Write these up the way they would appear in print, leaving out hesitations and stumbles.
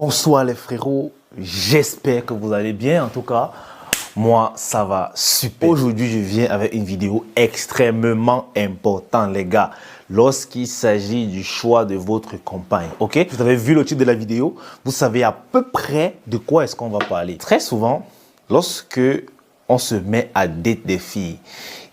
Bonsoir les frérots, j'espère que vous allez bien. En tout cas, moi ça va super. Aujourd'hui, je viens avec une vidéo extrêmement importante les gars. Lorsqu'il s'agit du choix de votre compagne, ok? Vous avez vu le titre de la vidéo, vous savez à peu près de quoi est-ce qu'on va parler. Très souvent, lorsque on se met à date des filles,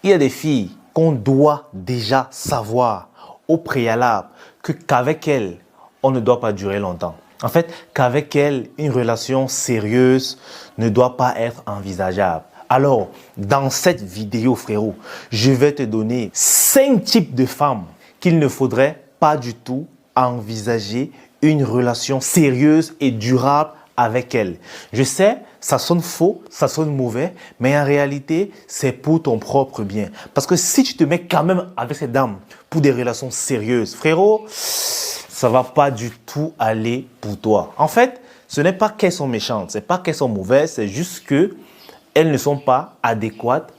il y a des filles qu'on doit déjà savoir au préalable qu'avec elles, on ne doit pas durer longtemps. En fait, qu'avec elle, une relation sérieuse ne doit pas être envisageable. Alors, dans cette vidéo, frérot, je vais te donner 5 types de femmes qu'il ne faudrait pas du tout envisager une relation sérieuse et durable avec elle. Je sais, ça sonne faux, ça sonne mauvais, mais en réalité, c'est pour ton propre bien. Parce que si tu te mets quand même avec cette dame pour des relations sérieuses, frérot, ça ne va pas du tout aller pour toi. En fait, ce n'est pas qu'elles sont méchantes, ce n'est pas qu'elles sont mauvaises, c'est juste qu'elles ne sont pas adéquates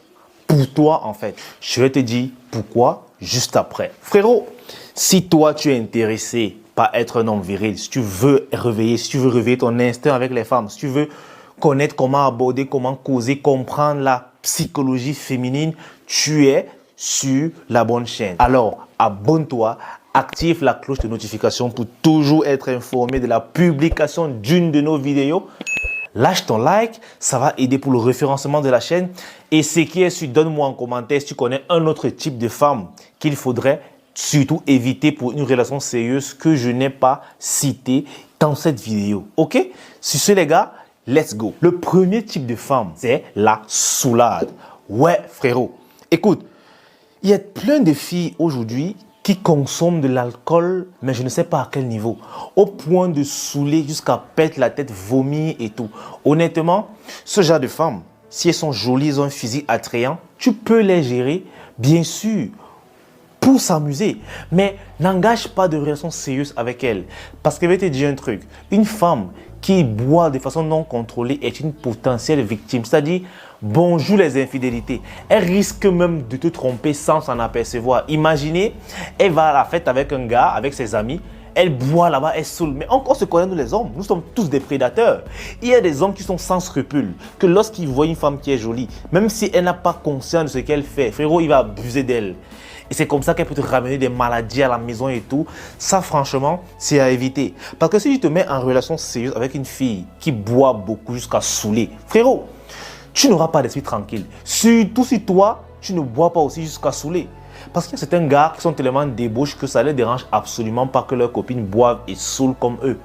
pour toi en fait. Je vais te dire pourquoi juste après. Frérot, si toi tu es intéressé par être un homme viril, si tu veux réveiller ton instinct avec les femmes, si tu veux connaître comment aborder, comment causer, comprendre la psychologie féminine, tu es sur la bonne chaîne. Alors, abonne-toi. Active la cloche de notification pour toujours être informé de la publication d'une de nos vidéos. Lâche ton like, ça va aider pour le référencement de la chaîne. Et ce qui est sûr, donne-moi en commentaire si tu connais un autre type de femme qu'il faudrait surtout éviter pour une relation sérieuse que je n'ai pas cité dans cette vidéo. Ok? Sur ce les gars, let's go. Le premier type de femme, c'est la soulade. Ouais frérot, écoute, il y a plein de filles aujourd'hui qui consomment de l'alcool, mais je ne sais pas à quel niveau, au point de saouler jusqu'à perdre la tête, vomir et tout. Honnêtement, ce genre de femmes, si elles sont jolies, elles ont un physique attrayant, tu peux les gérer, bien sûr, pour s'amuser, mais n'engage pas de relation sérieuse avec elles. Parce que je vais te dire un truc, une femme qui boit de façon non contrôlée est une potentielle victime, c'est-à-dire bonjour les infidélités. Elle risque même de te tromper sans s'en apercevoir. Imaginez, elle va à la fête avec un gars, avec ses amis, elle boit là-bas, elle saoule. Mais on se connaît nous les hommes, nous sommes tous des prédateurs. Il y a des hommes qui sont sans scrupules, que lorsqu'ils voient une femme qui est jolie, même si elle n'a pas conscience de ce qu'elle fait, frérot, il va abuser d'elle. Et c'est comme ça qu'elle peut te ramener des maladies à la maison et tout. Ça, franchement, c'est à éviter. Parce que si tu te mets en relation sérieuse avec une fille qui boit beaucoup jusqu'à saouler, frérot, tu n'auras pas d'esprit tranquille. Surtout si toi, tu ne bois pas aussi jusqu'à saouler. Parce qu'il y a certains gars qui sont tellement débauches que ça ne les dérange absolument pas que leurs copines boivent et saoulent comme eux.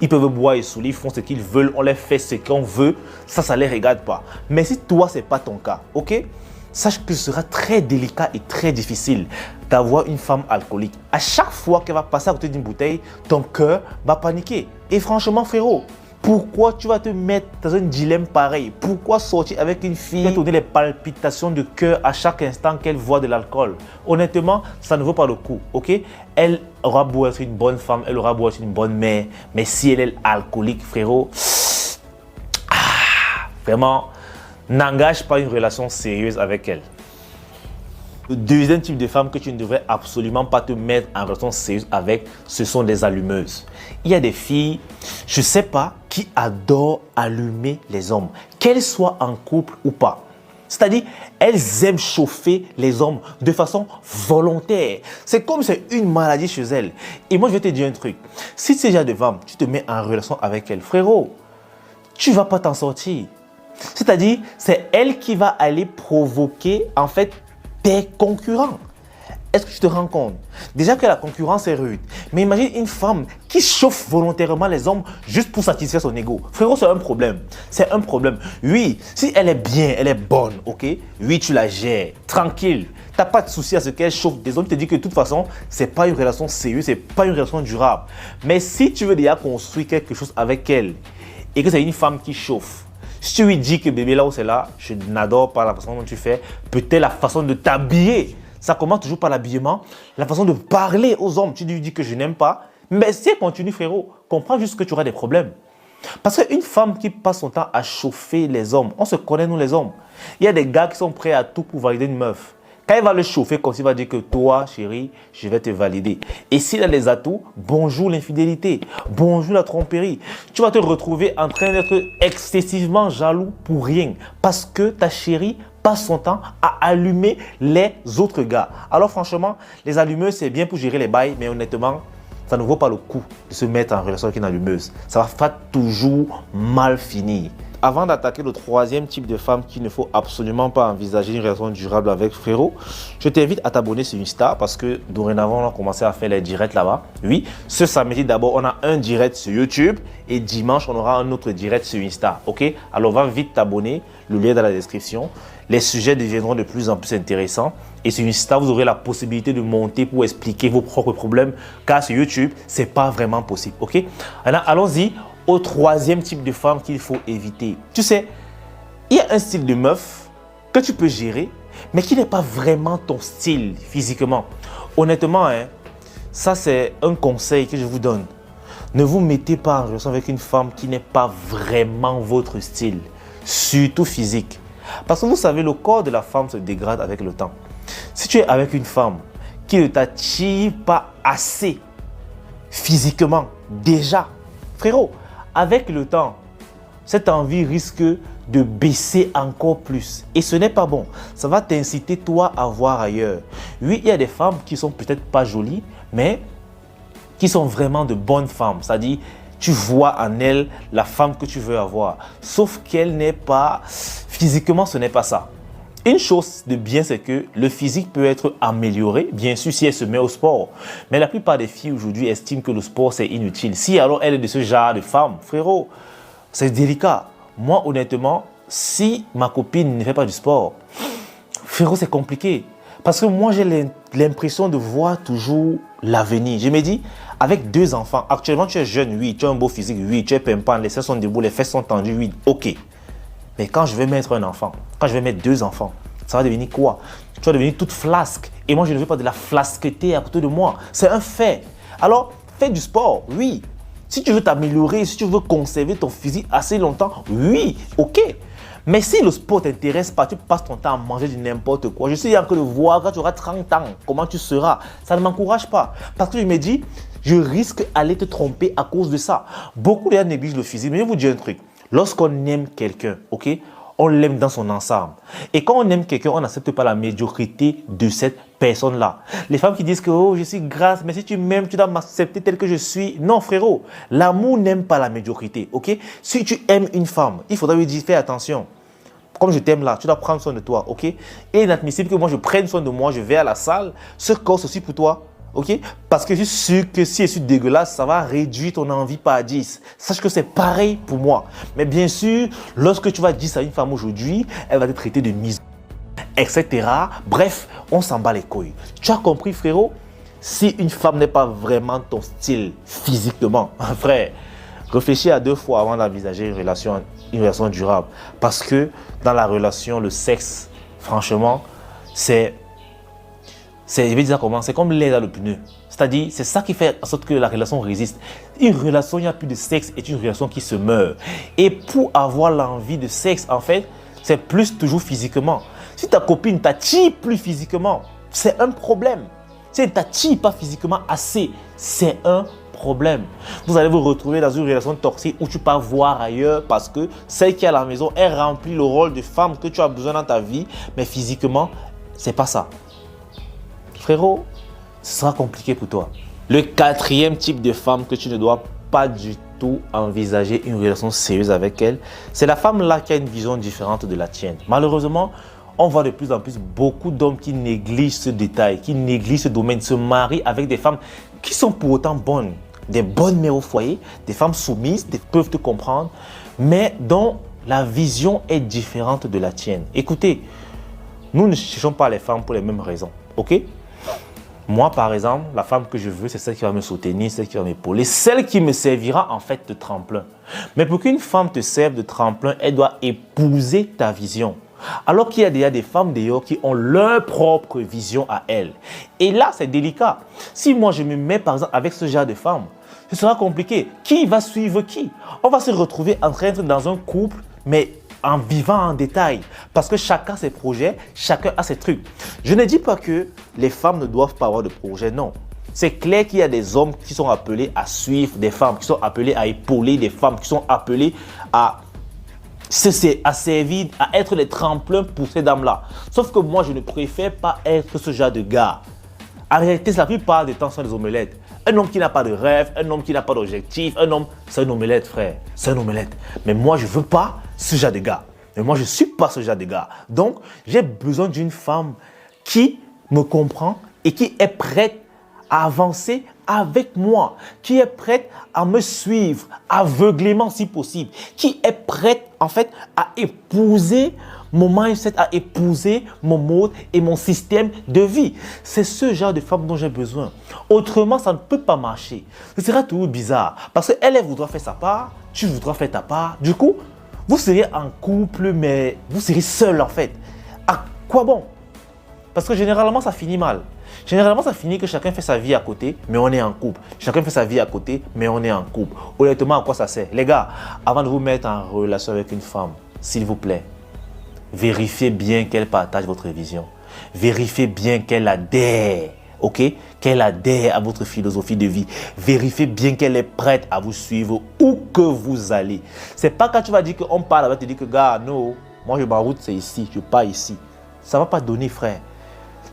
Ils peuvent boire et saouler, ils font ce qu'ils veulent, on les fait ce qu'on veut. Ça ne les regarde pas. Mais si toi, ce n'est pas ton cas, ok? Sache que ce sera très délicat et très difficile d'avoir une femme alcoolique. À chaque fois qu'elle va passer à côté d'une bouteille, ton cœur va paniquer. Et franchement, frérot, pourquoi tu vas te mettre dans un dilemme pareil? Pourquoi sortir avec une fille qui te donne les palpitations de cœur à chaque instant qu'elle voit de l'alcool? Honnêtement, ça ne vaut pas le coup, ok? Elle aura beau être une bonne femme, elle aura beau être une bonne mère, mais si elle est alcoolique, frérot, vraiment, n'engage pas une relation sérieuse avec elle. Le deuxième type de femme que tu ne devrais absolument pas te mettre en relation sérieuse avec, ce sont des allumeuses. Il y a des filles, je ne sais pas, qui adorent allumer les hommes, qu'elles soient en couple ou pas. C'est-à-dire, elles aiment chauffer les hommes de façon volontaire. C'est comme si c'est une maladie chez elles. Et moi, je vais te dire un truc. Si c'est déjà de femme, tu te mets en relation avec elle, frérot, tu ne vas pas t'en sortir. C'est-à-dire, c'est elle qui va aller provoquer, en fait, tes concurrents. Est-ce que tu te rends compte? Déjà que la concurrence est rude. Mais imagine une femme qui chauffe volontairement les hommes juste pour satisfaire son ego. Frérot, c'est un problème. C'est un problème. Oui, si elle est bien, elle est bonne, ok? Oui, tu la gères, tranquille. Tu n'as pas de souci à ce qu'elle chauffe des hommes. Tu te dis que de toute façon, ce n'est pas une relation sérieuse, ce n'est pas une relation durable. Mais si tu veux déjà construire quelque chose avec elle et que c'est une femme qui chauffe, si tu lui dis que bébé là où c'est là, je n'adore pas la façon dont tu fais, peut-être la façon de t'habiller. Ça commence toujours par l'habillement, la façon de parler aux hommes. Tu lui dis que je n'aime pas, mais si elle continue frérot, comprends juste que tu auras des problèmes. Parce qu'une femme qui passe son temps à chauffer les hommes, on se connaît nous les hommes. Il y a des gars qui sont prêts à tout pour valider une meuf. Quand il va le chauffer comme s'il va dire que toi, chérie, je vais te valider. Et s'il a les atouts, bonjour l'infidélité, bonjour la tromperie. Tu vas te retrouver en train d'être excessivement jaloux pour rien. Parce que ta chérie passe son temps à allumer les autres gars. Alors franchement, les allumeuses, c'est bien pour gérer les bails, mais honnêtement, ça ne vaut pas le coup de se mettre en relation avec une allumeuse. Ça va toujours mal finir. Avant d'attaquer le troisième type de femme qu'il ne faut absolument pas envisager une relation durable avec, frérot, je t'invite à t'abonner sur Insta parce que dorénavant, on a commencé à faire les directs là-bas. Oui, ce samedi d'abord, on a un direct sur YouTube et dimanche, on aura un autre direct sur Insta. Ok? Alors, va vite t'abonner, le lien est dans la description. Les sujets deviendront de plus en plus intéressants. Et sur Insta, vous aurez la possibilité de monter pour expliquer vos propres problèmes. Car sur YouTube, ce n'est pas vraiment possible. Ok? Alors, allons-y au troisième type de femme qu'il faut éviter. Tu sais, il y a un style de meuf que tu peux gérer, mais qui n'est pas vraiment ton style physiquement. Honnêtement, ça c'est un conseil que je vous donne. Ne vous mettez pas en relation avec une femme qui n'est pas vraiment votre style, surtout physique. Parce que vous savez, le corps de la femme se dégrade avec le temps. Si tu es avec une femme qui ne t'attire pas assez physiquement, déjà, frérot, avec le temps, cette envie risque de baisser encore plus. Et ce n'est pas bon. Ça va t'inciter toi à voir ailleurs. Oui, il y a des femmes qui sont peut-être pas jolies, mais qui sont vraiment de bonnes femmes. C'est-à-dire, tu vois en elles la femme que tu veux avoir. Sauf qu'elle n'est pas... Physiquement, ce n'est pas ça. Une chose de bien, c'est que le physique peut être amélioré, bien sûr, si elle se met au sport. Mais la plupart des filles aujourd'hui estiment que le sport, c'est inutile. Si alors elle est de ce genre de femme, frérot, c'est délicat. Moi, honnêtement, si ma copine ne fait pas du sport, frérot, c'est compliqué. Parce que moi, j'ai l'impression de voir toujours l'avenir. Je me dis, avec 2 enfants, actuellement, tu es jeune, oui, tu as un beau physique, oui, tu es pimpant, les seins sont debout, les fesses sont tendues, oui, ok. Mais quand je vais mettre un enfant, quand je vais mettre 2 enfants, ça va devenir quoi? Tu vas devenir toute flasque. Et moi, je ne veux pas de la flasqueté à côté de moi. C'est un fait. Alors, fais du sport, oui. Si tu veux t'améliorer, si tu veux conserver ton physique assez longtemps, oui, ok. Mais si le sport ne t'intéresse pas, tu passes ton temps à manger du n'importe quoi. Je suis en train de voir quand tu auras 30 ans, comment tu seras. Ça ne m'encourage pas. Parce que je me dis, je risque d'aller te tromper à cause de ça. Beaucoup de gens négligent le physique. Mais je vais vous dire un truc. Lorsqu'on aime quelqu'un, ok, on l'aime dans son ensemble. Et quand on aime quelqu'un, on n'accepte pas la médiocrité de cette personne-là. Les femmes qui disent que oh, je suis grasse, mais si tu m'aimes, tu dois m'accepter tel que je suis. Non, frérot, l'amour n'aime pas la médiocrité, ok? Si tu aimes une femme, il faudra lui dire, fais attention. Comme je t'aime là, tu dois prendre soin de toi, ok? Et inadmissible que moi, je prenne soin de moi, je vais à la salle, ce corps, c'est aussi pour toi. Ok? Parce que je suis sûr que si je suis dégueulasse, ça va réduire ton envie par 10. Sache que c'est pareil pour moi. Mais bien sûr, lorsque tu vas dire ça à une femme aujourd'hui, elle va te traiter de mise, etc. Bref, on s'en bat les couilles. Tu as compris, frérot? Si une femme n'est pas vraiment ton style physiquement, frère, réfléchis à 2 fois avant d'envisager une relation durable. Parce que dans la relation, le sexe, franchement, je vais dire comment, c'est comme l'air dans le pneu. C'est-à-dire, c'est ça qui fait en sorte que la relation résiste. Une relation, il n'y a plus de sexe, est une relation qui se meurt. Et pour avoir l'envie de sexe, en fait, c'est plus toujours physiquement. Si ta copine ne t'attire plus physiquement, c'est un problème. Si elle ne t'attire pas physiquement assez, c'est un problème. Vous allez vous retrouver dans une relation toxique où tu pars voir ailleurs parce que celle qui est à la maison, elle remplit le rôle de femme que tu as besoin dans ta vie, mais physiquement, c'est pas ça. Frérot, ce sera compliqué pour toi. Le 4e type de femme que tu ne dois pas du tout envisager une relation sérieuse avec elle, c'est la femme là qui a une vision différente de la tienne. Malheureusement, on voit de plus en plus beaucoup d'hommes qui négligent ce détail, qui négligent ce domaine, se marient avec des femmes qui sont pour autant bonnes, des bonnes mères au foyer, des femmes soumises, qui peuvent te comprendre, mais dont la vision est différente de la tienne. Écoutez, nous ne cherchons pas les femmes pour les mêmes raisons, ok? Moi, par exemple, la femme que je veux, c'est celle qui va me soutenir, celle qui va m'épauler, celle qui me servira en fait de tremplin. Mais pour qu'une femme te serve de tremplin, elle doit épouser ta vision. Alors qu'il y a déjà des femmes d'ailleurs qui ont leur propre vision à elles. Et là, c'est délicat. Si moi, je me mets par exemple avec ce genre de femme, ce sera compliqué. Qui va suivre qui? On va se retrouver en train d'être dans un couple, mais en vivant en détail. Parce que chacun a ses projets, chacun a ses trucs. Je ne dis pas que les femmes ne doivent pas avoir de projet, non. C'est clair qu'il y a des hommes qui sont appelés à suivre des femmes, qui sont appelés à épauler des femmes, qui sont appelés à servir, à être les tremplins pour ces dames-là. Sauf que moi, je ne préfère pas être ce genre de gars. En réalité, la plupart du temps, ce sont des omelettes. Un homme qui n'a pas de rêve, un homme qui n'a pas d'objectif, un homme, c'est un omelette, frère. C'est un omelette. Mais moi, je ne veux pas ce genre de gars. Mais moi, je ne suis pas ce genre de gars. Donc, j'ai besoin d'une femme qui me comprend et qui est prête à avancer avec moi, qui est prête à me suivre aveuglément si possible, qui est prête en fait à épouser mon mindset, à épouser mon mode et mon système de vie. C'est ce genre de femme dont j'ai besoin. Autrement, ça ne peut pas marcher. Ce sera toujours bizarre parce qu'elle voudra faire sa part, tu voudras faire ta part. Du coup, vous serez en couple, mais vous serez seul en fait. À quoi bon? Parce que généralement, ça finit mal. Généralement, ça finit que chacun fait sa vie à côté, mais on est en couple. Chacun fait sa vie à côté, mais on est en couple. Honnêtement, à quoi ça sert? Les gars, avant de vous mettre en relation avec une femme, s'il vous plaît, vérifiez bien qu'elle partage votre vision. Vérifiez bien qu'elle adhère, ok? Qu'elle adhère à votre philosophie de vie. Vérifiez bien qu'elle est prête à vous suivre où que vous allez. C'est pas quand tu vas dire qu'on parle, elle va te dire que, gars, non, moi, ma route, c'est ici, je pars ici. Ça ne va pas donner, frère.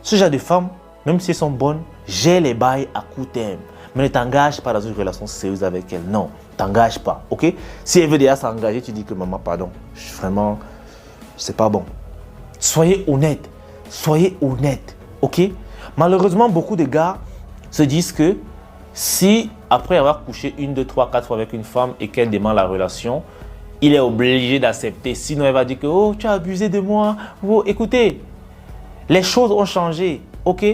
Ce genre de femmes, même si elles sont bonnes, j'ai les bails à court terme. Mais ne t'engage pas dans une relation sérieuse avec elle. Non, ne t'engage pas, ok? Si elle veut déjà s'engager, tu dis que maman, pardon, vraiment, c'est pas bon. Soyez honnête, ok? Malheureusement, beaucoup de gars se disent que si, après avoir couché 1, 2, 3, 4 fois avec une femme et qu'elle demande la relation, il est obligé d'accepter. Sinon, elle va dire que, oh, tu as abusé de moi. Oh, écoutez, les choses ont changé, ok?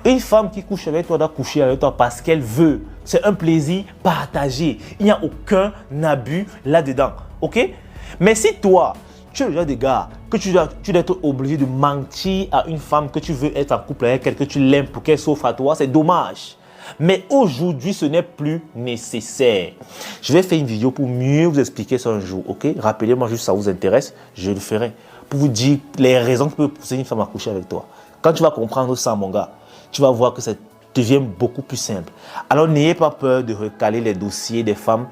Une femme qui couche avec toi doit coucher avec toi parce qu'elle veut. C'est un plaisir partagé. Il n'y a aucun abus là-dedans, ok? Mais si toi, tu es le genre de gars que tu dois être obligé de mentir à une femme que tu veux être en couple avec elle, que tu l'aimes pour qu'elle s'offre à toi, c'est dommage. Mais aujourd'hui, ce n'est plus nécessaire. Je vais faire une vidéo pour mieux vous expliquer ça un jour, ok? Rappelez-moi juste si ça vous intéresse, je le ferai. Pour vous dire les raisons qui peuvent pousser une femme à coucher avec toi. Quand tu vas comprendre ça, mon gars, tu vas voir que ça devient beaucoup plus simple. Alors, n'ayez pas peur de recaler les dossiers des femmes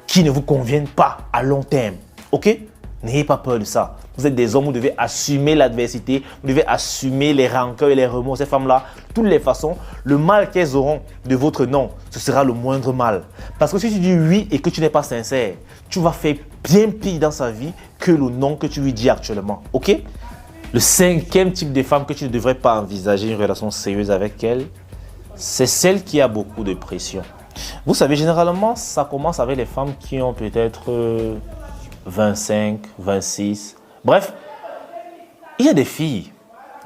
qui ne vous conviennent pas à long terme, ok? N'ayez pas peur de ça. Vous êtes des hommes, vous devez assumer l'adversité, vous devez assumer les rancœurs et les remords. Ces femmes-là, de toutes les façons, le mal qu'elles auront de votre nom, ce sera le moindre mal. Parce que si tu dis oui et que tu n'es pas sincère, tu vas faire bien pire dans sa vie que le non que tu lui dis actuellement. Ok? Le 5e type de femme que tu ne devrais pas envisager une relation sérieuse avec elle, c'est celle qui a beaucoup de pression. Vous savez, généralement, ça commence avec les femmes qui ont peut-être 25, 26. Bref, il y a des filles,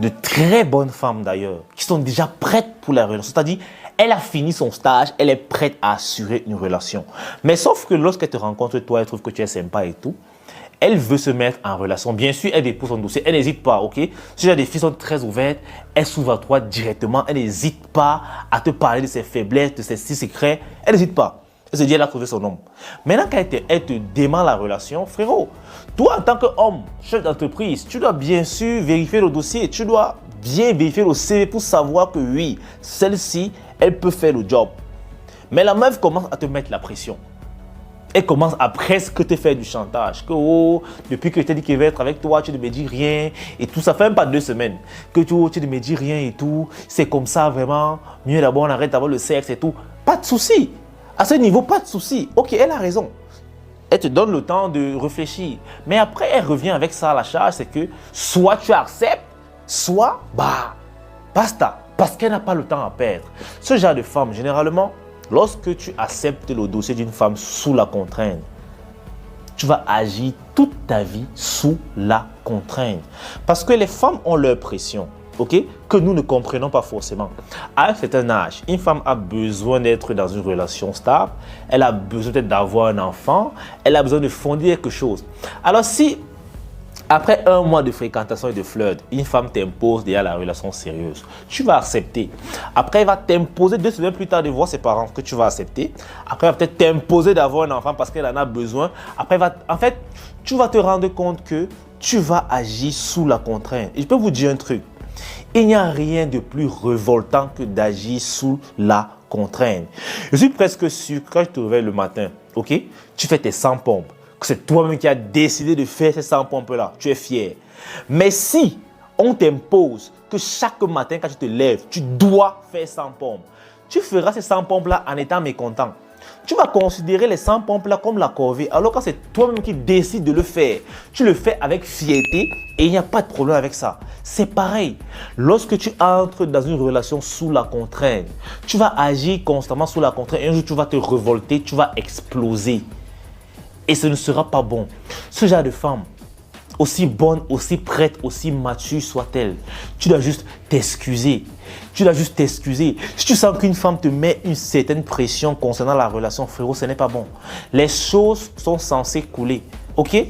de très bonnes femmes d'ailleurs, qui sont déjà prêtes pour la relation. C'est-à-dire, elle a fini son stage, elle est prête à assurer une relation. Mais sauf que lorsqu'elle te rencontre, toi, elle trouve que tu es sympa et tout, elle veut se mettre en relation. Bien sûr, elle dépose son dossier, elle n'hésite pas, ok? Si des filles sont très ouvertes, elle s'ouvre à toi directement, elle n'hésite pas à te parler de ses faiblesses, de ses secrets, elle n'hésite pas. Elle se dit, elle a trouvé son homme. Maintenant, quand elle te dément la relation, frérot, toi, en tant qu'homme, chef d'entreprise, tu dois bien sûr vérifier le dossier. Tu dois bien vérifier le CV pour savoir que oui, celle-ci, elle peut faire le job. Mais la meuf commence à te mettre la pression. Elle commence à presque te faire du chantage. Que oh, depuis que je t'ai dit qu'elle va être avec toi, tu ne me dis rien. Et tout ça fait même pas 2 semaines. Que tu ne me dis rien et tout. C'est comme ça vraiment. Mieux d'abord, on arrête d'avoir le sexe et tout. Pas de souci. À ce niveau, pas de souci. Ok, elle a raison. Elle te donne le temps de réfléchir. Mais après, elle revient avec ça à la charge. C'est que soit tu acceptes, soit, basta. Parce qu'elle n'a pas le temps à perdre. Ce genre de femme, généralement, lorsque tu acceptes le dossier d'une femme sous la contrainte, tu vas agir toute ta vie sous la contrainte. Parce que les femmes ont leur pression. ok, que nous ne comprenons pas forcément. À un certain âge, une femme a besoin d'être dans une relation stable, elle a besoin peut-être d'avoir un enfant, elle a besoin de fonder quelque chose. Alors si Après un mois de fréquentation et de flirt, une femme t'impose déjà la relation sérieuse. Tu vas accepter. Après, elle va t'imposer 2 semaines plus tard de voir ses parents que tu vas accepter. Après, elle va peut-être t'imposer d'avoir un enfant parce qu'elle en a besoin. Après, en fait, tu vas te rendre compte que tu vas agir sous la contrainte. Et je peux vous dire un truc. Il n'y a rien de plus révoltant que d'agir sous la contrainte. Je suis presque sûr que quand je te réveille le matin, ok, tu fais tes 100 pompes, que c'est toi-même qui as décidé de faire ces 100 pompes-là, tu es fier. Mais si on t'impose que chaque matin quand tu te lèves, tu dois faire 100 pompes, tu feras ces 100 pompes-là en étant mécontent. Tu vas considérer les 100 pompes-là comme la corvée, alors que c'est toi-même qui décides de le faire. Tu le fais avec fierté et il n'y a pas de problème avec ça. C'est pareil. Lorsque tu entres dans une relation sous la contrainte, tu vas agir constamment sous la contrainte et un jour tu vas te révolter, tu vas exploser. Et ce ne sera pas bon. Ce genre de femme, aussi bonne, aussi prête, aussi mature soit-elle, tu dois juste t'excuser. Tu dois juste t'excuser. Si tu sens qu'une femme te met une certaine pression concernant la relation, frérot, ce n'est pas bon. Les choses sont censées couler. Ok?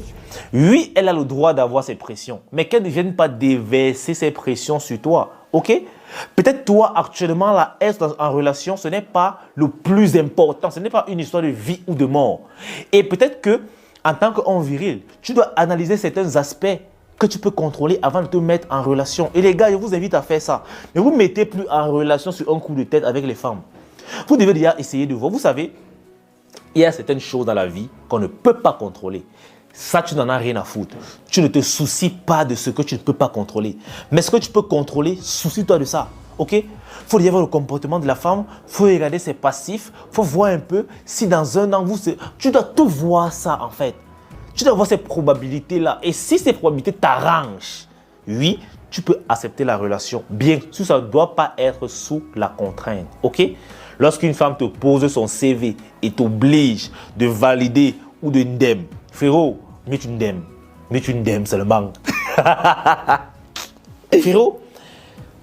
Oui, elle a le droit d'avoir ces pressions, mais qu'elle ne vienne pas déverser ces pressions sur toi. Ok? Peut-être toi, actuellement, là, être en relation, ce n'est pas le plus important. Ce n'est pas une histoire de vie ou de mort. Et peut-être que, en tant qu'homme viril, tu dois analyser certains aspects que tu peux contrôler avant de te mettre en relation. Et les gars, je vous invite à faire ça. Ne vous mettez plus en relation sur un coup de tête avec les femmes. Vous devez déjà essayer de voir. Vous savez, il y a certaines choses dans la vie qu'on ne peut pas contrôler. Ça, tu n'en as rien à foutre. Tu ne te soucies pas de ce que tu ne peux pas contrôler. Mais ce que tu peux contrôler, soucie-toi de ça. Ok? Il faut y voir le comportement de la femme. Il faut regarder ses passifs. Il faut voir un peu si dans un an, tu dois tout voir ça en fait. Tu dois voir ces probabilités-là. Et si ces probabilités t'arrangent, oui, tu peux accepter la relation. Bien sûr, ça ne doit pas être sous la contrainte. Ok? Lorsqu'une femme te pose son CV et t'oblige de valider ou de ndem, frérot, mets une ndem. Mets une ndem seulement. Frérot,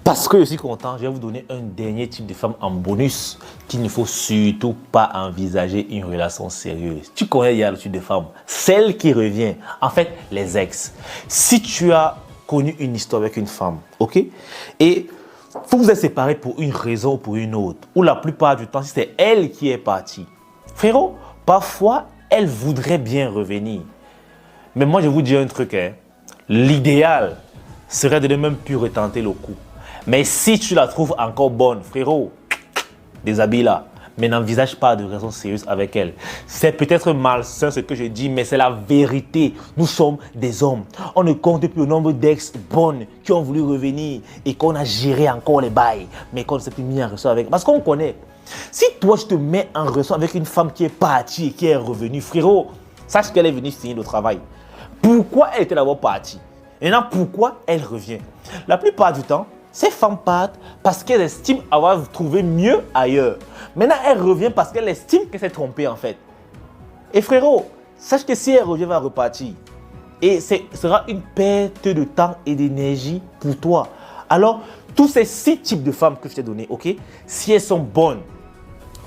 parce que je suis content, je vais vous donner un dernier type de femme en bonus qu'il ne faut surtout pas envisager une relation sérieuse. Tu connais, il y a le type de femme, celle qui revient, en fait, les ex. Si tu as connu une histoire avec une femme, ok, et vous vous êtes séparés pour une raison ou pour une autre, ou la plupart du temps, si c'est elle qui est partie, frérot, parfois, elle voudrait bien revenir. Mais moi, je vous dis un truc, hein, l'idéal serait de ne même plus retenter le coup. Mais si tu la trouves encore bonne, frérot, déshabille-la. Mais n'envisage pas de raison sérieuse avec elle. C'est peut-être malsain ce que je dis, mais c'est la vérité. Nous sommes des hommes. On ne compte plus le nombre d'ex bonnes qui ont voulu revenir et qu'on a géré encore les bails, mais qu'on ne s'est plus mis en relation avec. Parce qu'on connaît. Si toi, tu te mets en relation avec une femme qui est partie et qui est revenue, frérot, sache qu'elle est venue finir le travail. Pourquoi elle était d'abord partie? Et maintenant, pourquoi elle revient? La plupart du temps, ces femmes partent parce qu'elles estiment avoir trouvé mieux ailleurs. Maintenant, elle revient parce qu'elle estime qu'elle s'est trompée en fait. Et frérot, sache que si elle revient, elle va repartir. Et ce sera une perte de temps et d'énergie pour toi. Alors, tous ces 6 types de femmes que je t'ai donnés, ok, si elles sont bonnes,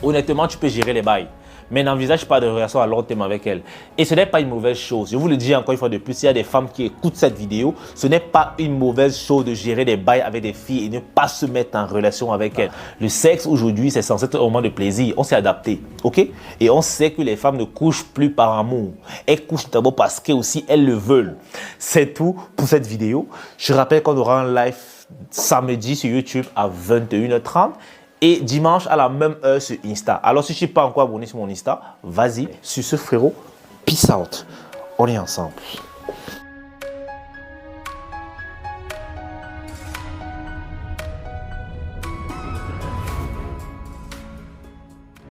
honnêtement, tu peux gérer les bails. Mais n'envisage pas de relation à long terme avec elle. Et ce n'est pas une mauvaise chose. Je vous le dis encore une fois de plus, s'il y a des femmes qui écoutent cette vidéo, ce n'est pas une mauvaise chose de gérer des bails avec des filles et ne pas se mettre en relation avec elles. Le sexe aujourd'hui, c'est censé être un moment de plaisir. On s'est adapté, ok? Et on sait que les femmes ne couchent plus par amour. Elles couchent d'abord parce qu'elles aussi, elles le veulent. C'est tout pour cette vidéo. Je rappelle qu'on aura un live samedi sur YouTube à 21h30. Et dimanche à la même heure sur Insta. Alors si je ne suis pas encore abonné sur mon Insta, vas-y, sur ce frérot, peace out. On est ensemble.